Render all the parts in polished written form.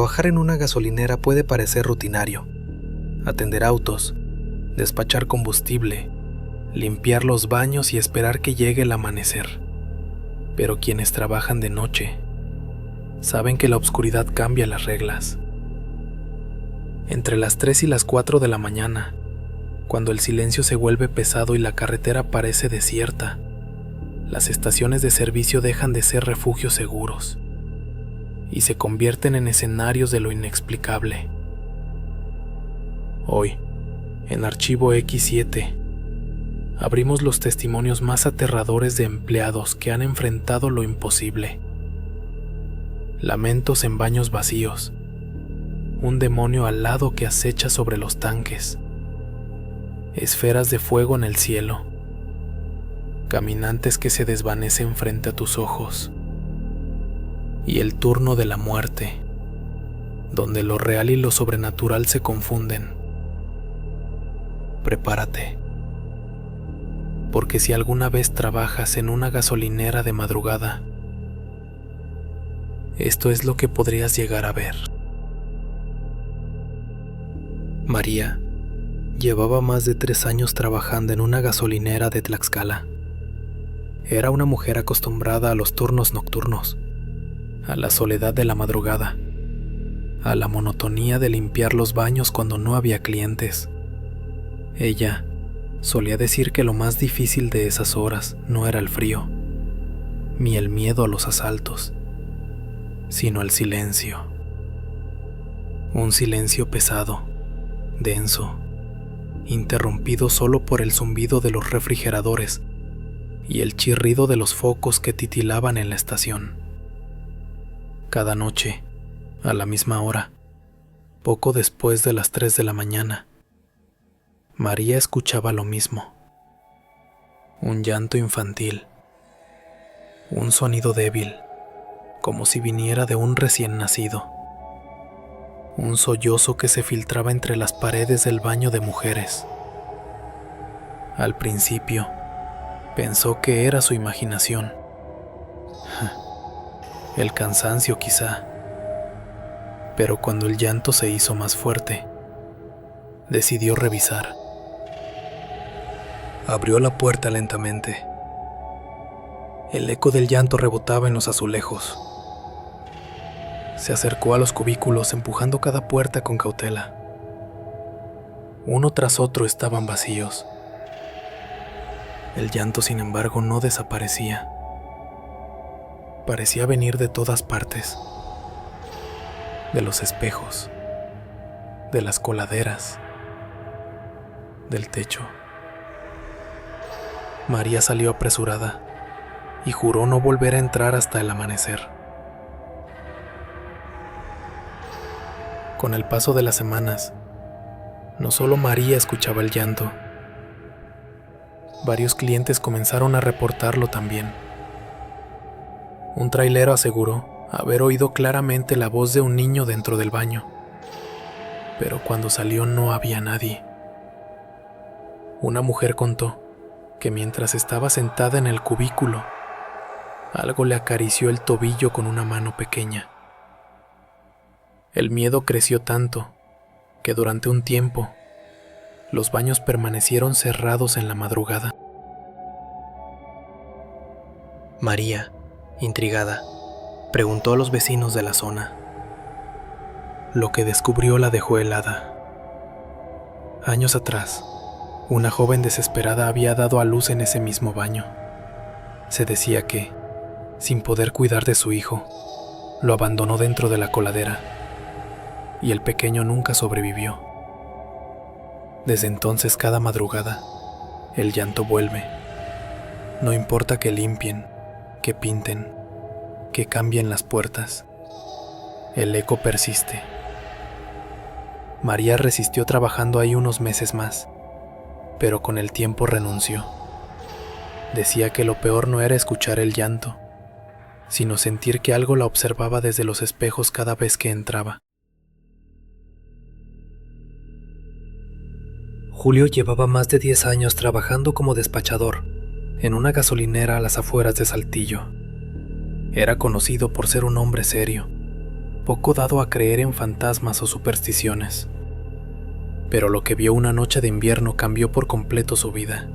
Trabajar en una gasolinera puede parecer rutinario. Atender autos, despachar combustible, limpiar los baños y esperar que llegue el amanecer. Pero quienes trabajan de noche saben que la oscuridad cambia las reglas. Entre las 3 y las 4 de la mañana, cuando el silencio se vuelve pesado y la carretera parece desierta, las estaciones de servicio dejan de ser refugios seguros y se convierten en escenarios de lo inexplicable. Hoy, en Archivo X7, abrimos los testimonios más aterradores de empleados que han enfrentado lo imposible. Lamentos en baños vacíos, un demonio alado que acecha sobre los tanques, esferas de fuego en el cielo, caminantes que se desvanecen frente a tus ojos, y el turno de la muerte, donde lo real y lo sobrenatural se confunden. Prepárate, porque si alguna vez trabajas en una gasolinera de madrugada, esto es lo que podrías llegar a ver. María llevaba más de 3 años trabajando en una gasolinera de Tlaxcala. Era una mujer acostumbrada a los turnos nocturnos, a la soledad de la madrugada, a la monotonía de limpiar los baños cuando no había clientes. Ella solía decir que lo más difícil de esas horas no era el frío, ni el miedo a los asaltos, sino el silencio. Un silencio pesado, denso, interrumpido solo por el zumbido de los refrigeradores y el chirrido de los focos que titilaban en la estación. Cada noche, a la misma hora, poco después de las 3 de la mañana, María escuchaba lo mismo. Un llanto infantil, un sonido débil, como si viniera de un recién nacido. Un sollozo que se filtraba entre las paredes del baño de mujeres. Al principio, pensó que era su imaginación. El cansancio quizá. Pero cuando el llanto se hizo más fuerte, decidió revisar. Abrió la puerta lentamente. El eco del llanto rebotaba en los azulejos. Se acercó a los cubículos empujando cada puerta con cautela. Uno tras otro estaban vacíos. El llanto, sin embargo, no desaparecía. Parecía venir de todas partes. De los espejos, de las coladeras, del techo. María salió apresurada y juró no volver a entrar hasta el amanecer. Con el paso de las semanas, no solo María escuchaba el llanto, varios clientes comenzaron a reportarlo también. Un trailero aseguró haber oído claramente la voz de un niño dentro del baño, pero cuando salió no había nadie. Una mujer contó que mientras estaba sentada en el cubículo, algo le acarició el tobillo con una mano pequeña. El miedo creció tanto que durante un tiempo los baños permanecieron cerrados en la madrugada. María, intrigada, preguntó a los vecinos de la zona. Lo que descubrió la dejó helada. Años atrás, una joven desesperada había dado a luz en ese mismo baño. Se decía que, sin poder cuidar de su hijo, lo abandonó dentro de la coladera, y el pequeño nunca sobrevivió. Desde entonces, cada madrugada, el llanto vuelve. No importa que limpien, que pinten, que cambien las puertas, el eco persiste. María resistió trabajando ahí unos meses más, pero con el tiempo renunció. Decía que lo peor no era escuchar el llanto, sino sentir que algo la observaba desde los espejos cada vez que entraba. Julio llevaba más de 10 años trabajando como despachador en una gasolinera a las afueras de Saltillo. Era conocido por ser un hombre serio, poco dado a creer en fantasmas o supersticiones. Pero lo que vio una noche de invierno cambió por completo su vida.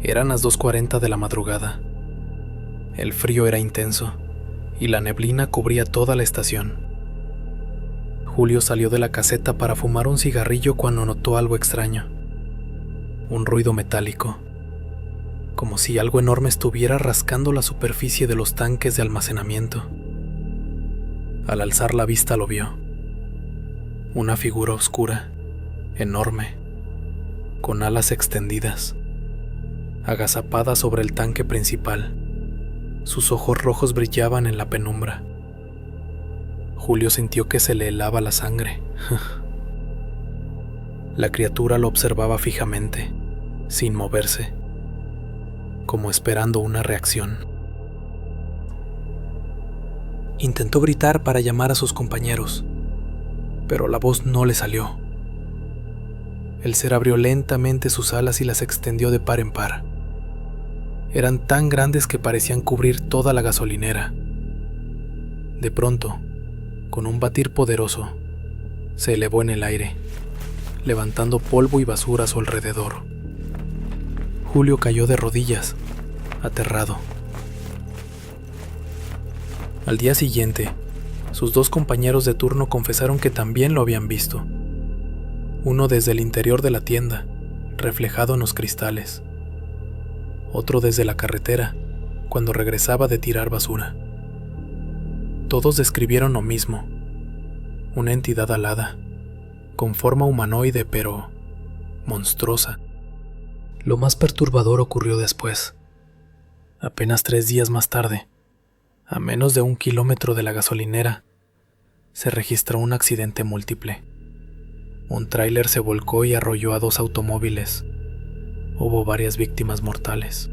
Eran las 2:40 de la madrugada. El frío era intenso y la neblina cubría toda la estación. Julio salió de la caseta para fumar un cigarrillo cuando notó algo extraño. Un ruido metálico, como si algo enorme estuviera rascando la superficie de los tanques de almacenamiento. Al alzar la vista lo vio. Una figura oscura, enorme, con alas extendidas, agazapada sobre el tanque principal. Sus ojos rojos brillaban en la penumbra. Julio sintió que se le helaba la sangre. La criatura lo observaba fijamente, sin moverse, como esperando una reacción. Intentó gritar para llamar a sus compañeros, pero la voz no le salió. El ser abrió lentamente sus alas y las extendió de par en par. Eran tan grandes que parecían cubrir toda la gasolinera. De pronto, con un batir poderoso, se elevó en el aire, levantando polvo y basura a su alrededor. Julio cayó de rodillas, aterrado. Al día siguiente, sus dos compañeros de turno confesaron que también lo habían visto. Uno desde el interior de la tienda, reflejado en los cristales. Otro desde la carretera, cuando regresaba de tirar basura. Todos describieron lo mismo: una entidad alada, con forma humanoide pero monstruosa. Lo más perturbador ocurrió después. Apenas 3 días más tarde, a menos de 1 kilómetro de la gasolinera, se registró un accidente múltiple. Un tráiler se volcó y arrolló a 2 automóviles. Hubo varias víctimas mortales.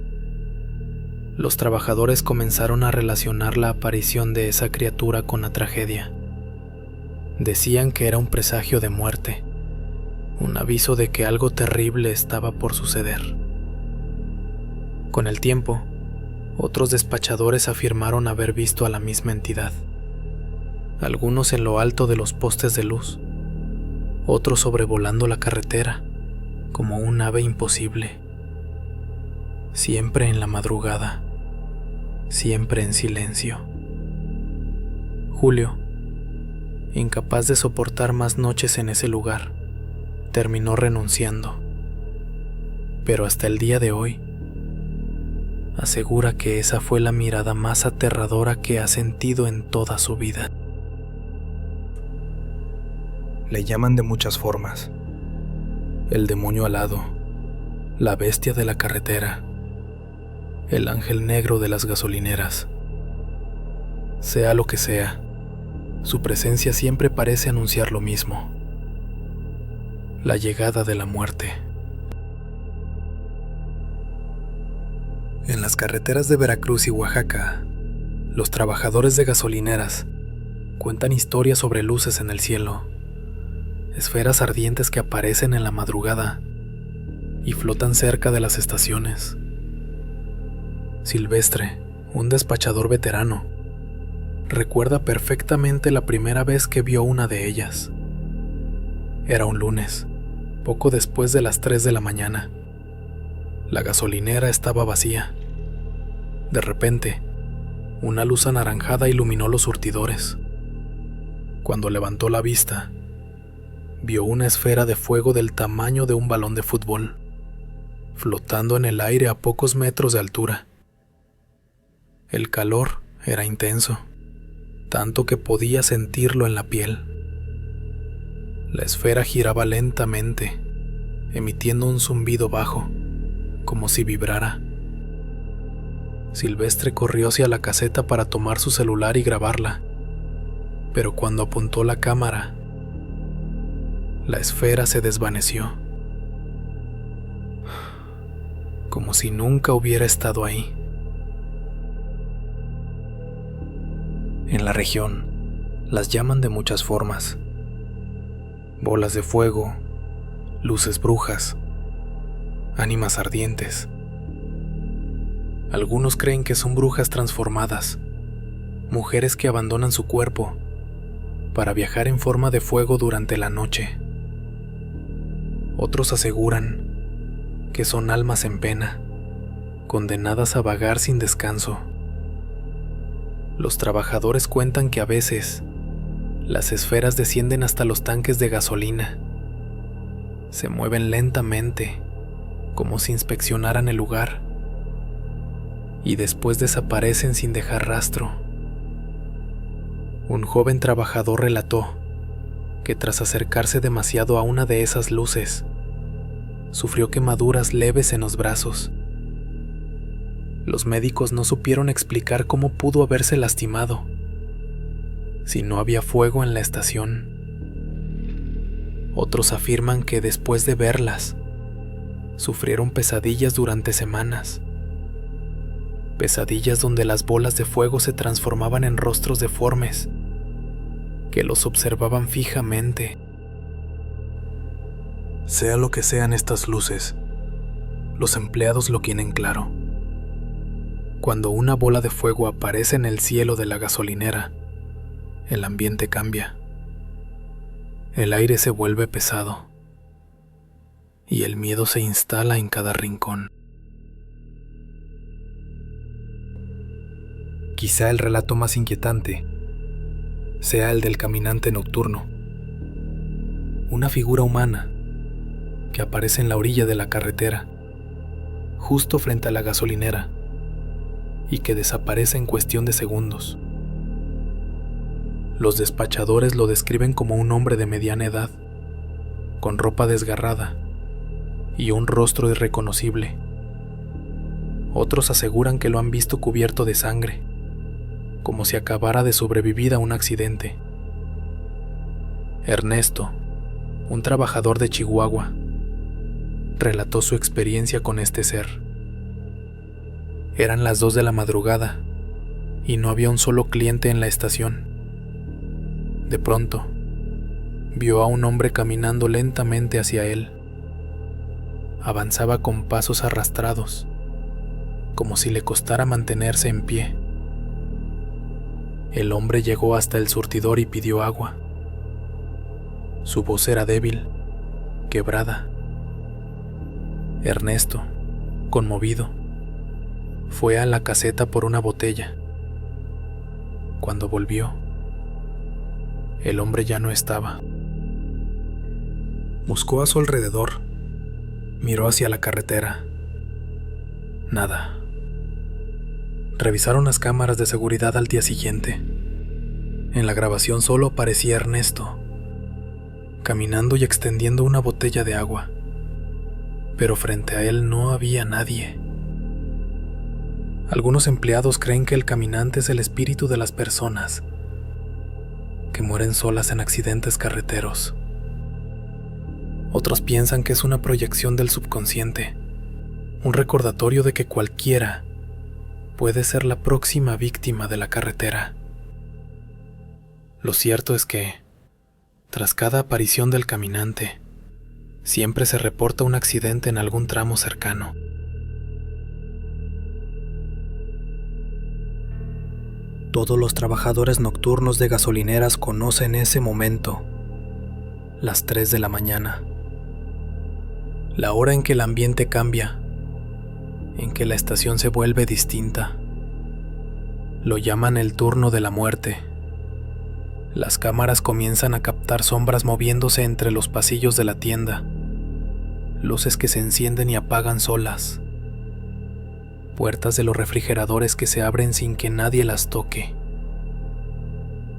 Los trabajadores comenzaron a relacionar la aparición de esa criatura con la tragedia. Decían que era un presagio de muerte, un aviso de que algo terrible estaba por suceder. Con el tiempo, otros despachadores afirmaron haber visto a la misma entidad, algunos en lo alto de los postes de luz, otros sobrevolando la carretera, como un ave imposible. Siempre en la madrugada, siempre en silencio. Julio, incapaz de soportar más noches en ese lugar, terminó renunciando. Pero hasta el día de hoy, asegura que esa fue la mirada más aterradora que ha sentido en toda su vida. Le llaman de muchas formas: el demonio alado, la bestia de la carretera, el ángel negro de las gasolineras. Sea lo que sea, su presencia siempre parece anunciar lo mismo: la llegada de la muerte. En las carreteras de Veracruz y Oaxaca, los trabajadores de gasolineras cuentan historias sobre luces en el cielo, esferas ardientes que aparecen en la madrugada y flotan cerca de las estaciones. Silvestre, un despachador veterano, recuerda perfectamente la primera vez que vio una de ellas. Era un lunes, poco después de las 3 de la mañana. La gasolinera estaba vacía. De repente, una luz anaranjada iluminó los surtidores. Cuando levantó la vista, vio una esfera de fuego del tamaño de un balón de fútbol, flotando en el aire a pocos metros de altura. El calor era intenso, tanto que podía sentirlo en la piel. La esfera giraba lentamente, emitiendo un zumbido bajo, como si vibrara. Silvestre corrió hacia la caseta para tomar su celular y grabarla, pero cuando apuntó la cámara, la esfera se desvaneció, como si nunca hubiera estado ahí. En la región, las llaman de muchas formas: bolas de fuego, luces brujas, ánimas ardientes. Algunos creen que son brujas transformadas, mujeres que abandonan su cuerpo para viajar en forma de fuego durante la noche. Otros aseguran que son almas en pena, condenadas a vagar sin descanso. Los trabajadores cuentan que a veces las esferas descienden hasta los tanques de gasolina. Se mueven lentamente, como si inspeccionaran el lugar, y después desaparecen sin dejar rastro. Un joven trabajador relató que tras acercarse demasiado a una de esas luces, sufrió quemaduras leves en los brazos. Los médicos no supieron explicar cómo pudo haberse lastimado, si no había fuego en la estación. Otros afirman que después de verlas, sufrieron pesadillas durante semanas. Pesadillas donde las bolas de fuego se transformaban en rostros deformes, que los observaban fijamente. Sea lo que sean estas luces, los empleados lo tienen claro. Cuando una bola de fuego aparece en el cielo de la gasolinera, el ambiente cambia. El aire se vuelve pesado y el miedo se instala en cada rincón. Quizá el relato más inquietante sea el del caminante nocturno, una figura humana que aparece en la orilla de la carretera, justo frente a la gasolinera, y que desaparece en cuestión de segundos. Los despachadores lo describen como un hombre de mediana edad, con ropa desgarrada y un rostro irreconocible. Otros aseguran que lo han visto cubierto de sangre, como si acabara de sobrevivir a un accidente. Ernesto, un trabajador de Chihuahua, relató su experiencia con este ser. Eran las 2 de la madrugada y no había un solo cliente en la estación. De pronto, vio a un hombre caminando lentamente hacia él. Avanzaba con pasos arrastrados, como si le costara mantenerse en pie. El hombre llegó hasta el surtidor y pidió agua. Su voz era débil, quebrada. Ernesto, conmovido, fue a la caseta por una botella. Cuando volvió, el hombre ya no estaba. Buscó a su alrededor, miró hacia la carretera. Nada. Revisaron las cámaras de seguridad al día siguiente. En la grabación solo aparecía Ernesto, caminando y extendiendo una botella de agua, pero frente a él no había nadie. Algunos empleados creen que el caminante es el espíritu de las personas que mueren solas en accidentes carreteros. Otros piensan que es una proyección del subconsciente, un recordatorio de que cualquiera puede ser la próxima víctima de la carretera. Lo cierto es que, tras cada aparición del caminante, siempre se reporta un accidente en algún tramo cercano. Todos los trabajadores nocturnos de gasolineras conocen ese momento, las 3 de la mañana. La hora en que el ambiente cambia, en que la estación se vuelve distinta. Lo llaman el turno de la muerte. Las cámaras comienzan a captar sombras moviéndose entre los pasillos de la tienda, luces que se encienden y apagan solas, puertas de los refrigeradores que se abren sin que nadie las toque.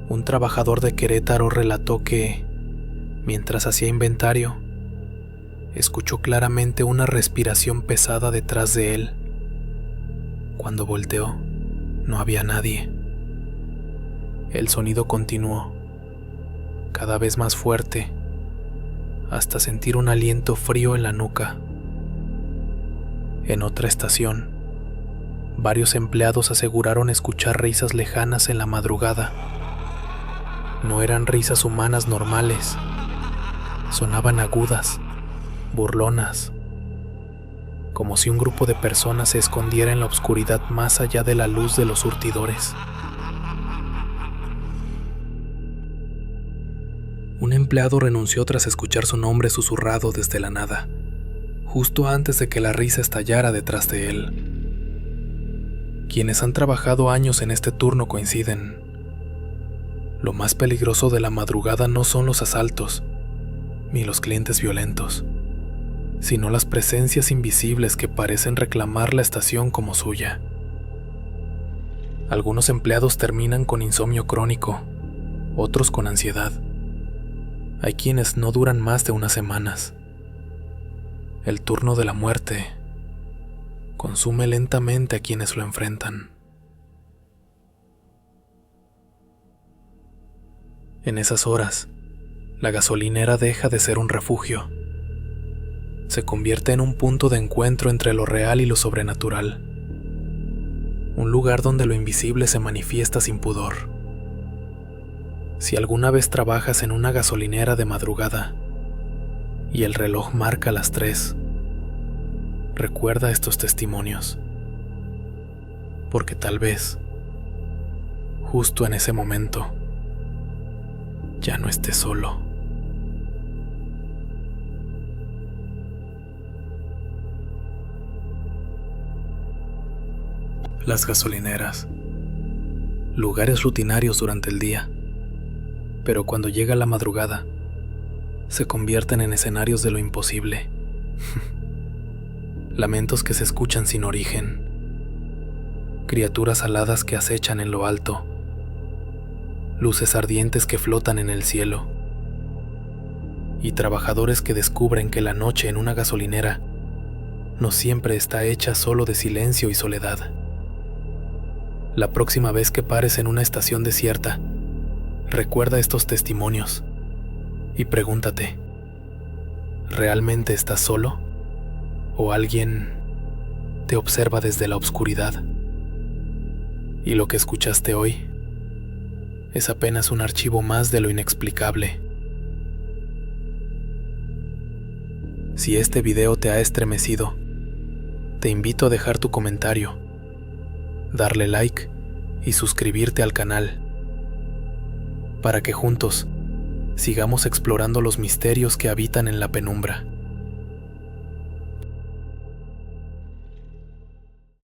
Un trabajador de Querétaro relató que, mientras hacía inventario, escuchó claramente una respiración pesada detrás de él. Cuando volteó, no había nadie. El sonido continuó, cada vez más fuerte, hasta sentir un aliento frío en la nuca. En otra estación, varios empleados aseguraron escuchar risas lejanas en la madrugada. No eran risas humanas normales, sonaban agudas, burlonas, como si un grupo de personas se escondiera en la oscuridad más allá de la luz de los surtidores. empleado renunció tras escuchar su nombre susurrado desde la nada, justo antes de que la risa estallara detrás de él. Quienes han trabajado años en este turno coinciden. Lo más peligroso de la madrugada no son los asaltos, ni los clientes violentos, sino las presencias invisibles que parecen reclamar la estación como suya. Algunos empleados terminan con insomnio crónico, otros con ansiedad. Hay quienes no duran más de unas semanas. El turno de la muerte consume lentamente a quienes lo enfrentan. En esas horas, la gasolinera deja de ser un refugio. Se convierte en un punto de encuentro entre lo real y lo sobrenatural. Un lugar donde lo invisible se manifiesta sin pudor. Si alguna vez trabajas en una gasolinera de madrugada y el reloj marca las 3, recuerda estos testimonios. Porque tal vez, justo en ese momento, ya no estés solo. Las gasolineras, lugares rutinarios durante el día, pero cuando llega la madrugada, se convierten en escenarios de lo imposible. Lamentos que se escuchan sin origen, criaturas aladas que acechan en lo alto, luces ardientes que flotan en el cielo, y trabajadores que descubren que la noche en una gasolinera no siempre está hecha solo de silencio y soledad. La próxima vez que pares en una estación desierta, recuerda estos testimonios y pregúntate, ¿realmente estás solo? ¿O alguien te observa desde la oscuridad? Y lo que escuchaste hoy es apenas un archivo más de lo inexplicable. Si este video te ha estremecido, te invito a dejar tu comentario, darle like y suscribirte al canal, para que juntos sigamos explorando los misterios que habitan en la penumbra.